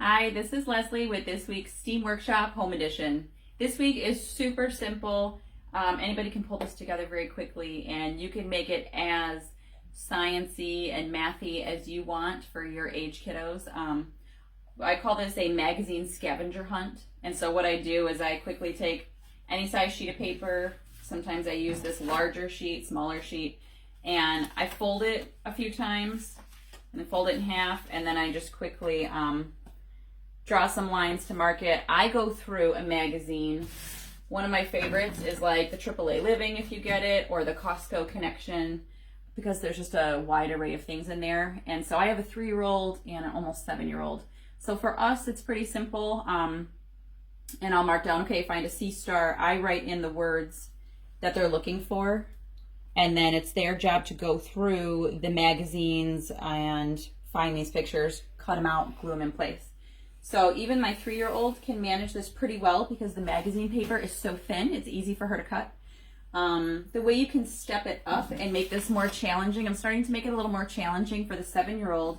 Hi, this is Leslie with this week's STEAM Workshop Home Edition. This week is super simple. Anybody can pull this together very quickly, and you can make it as sciencey and mathy as you want for your age kiddos. I call this a magazine scavenger hunt. And so what I do is I quickly take any size sheet of paper. Sometimes I use this larger sheet, smaller sheet, and I fold it a few times and then fold it in half, and then I just quickly draw some lines to mark it. I go through a magazine. One of my favorites is like the AAA Living, if you get it, or the Costco Connection, because there's just a wide array of things in there. And so I have a 3-year-old and an almost 7-year-old. So for us, it's pretty simple. And I'll mark down, okay, find a sea star. I write in the words that they're looking for, and then it's their job to go through the magazines and find these pictures, cut them out, glue them in place. So even my 3-year-old can manage this pretty well because the magazine paper is so thin, it's easy for her to cut. The way you can step it up and make this more challenging, I'm starting to make it a little more challenging for the 7-year-old.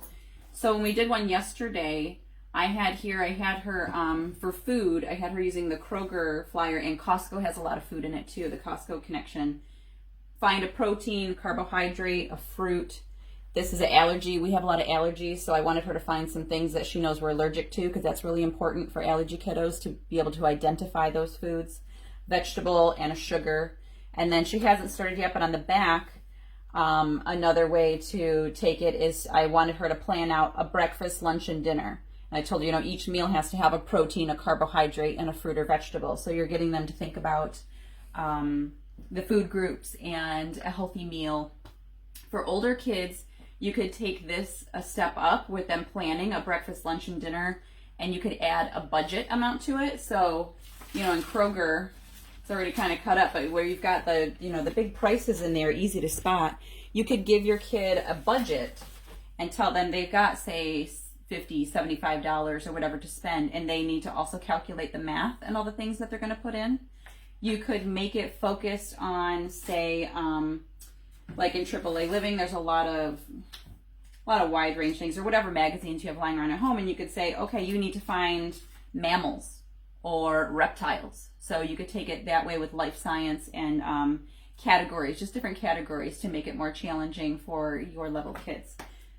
So when we did one yesterday, I had her for food, I had her using the Kroger flyer, and Costco has a lot of food in it too, the Costco Connection. Find a protein, carbohydrate, a fruit. This is an allergy. We have a lot of allergies, so I wanted her to find some things that she knows we're allergic to, because that's really important for allergy kiddos to be able to identify those foods. Vegetable and a sugar. And then she hasn't started yet, but on the back, another way to take it is I wanted her to plan out a breakfast, lunch, and dinner. And I told her, each meal has to have a protein, a carbohydrate, and a fruit or vegetable. So you're getting them to think about the food groups and a healthy meal. For older kids, you could take this a step up with them planning a breakfast, lunch, and dinner, and you could add a budget amount to it. So, in Kroger, it's already kind of cut up, but where you've got the, the big prices in there, easy to spot, you could give your kid a budget and tell them they've got, say, $50, $75 or whatever to spend, and they need to also calculate the math and all the things that they're going to put in. You could make it focused on, say, like in AAA Living, there's a lot of wide range things, or whatever magazines you have lying around at home, and you could say, okay, you need to find mammals or reptiles. So you could take it that way with life science and categories, just different categories to make it more challenging for your level kids.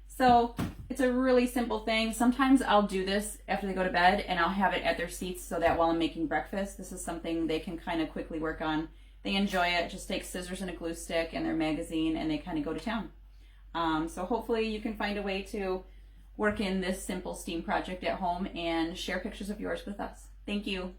So it's a really simple thing. Sometimes I'll do this after they go to bed, and I'll have it at their seats so that while I'm making breakfast, this is something they can kind of quickly work on. They enjoy it. Just take scissors and a glue stick and their magazine, and they kind of go to town. So hopefully you can find a way to work in this simple STEAM project at home and share pictures of yours with us. Thank you.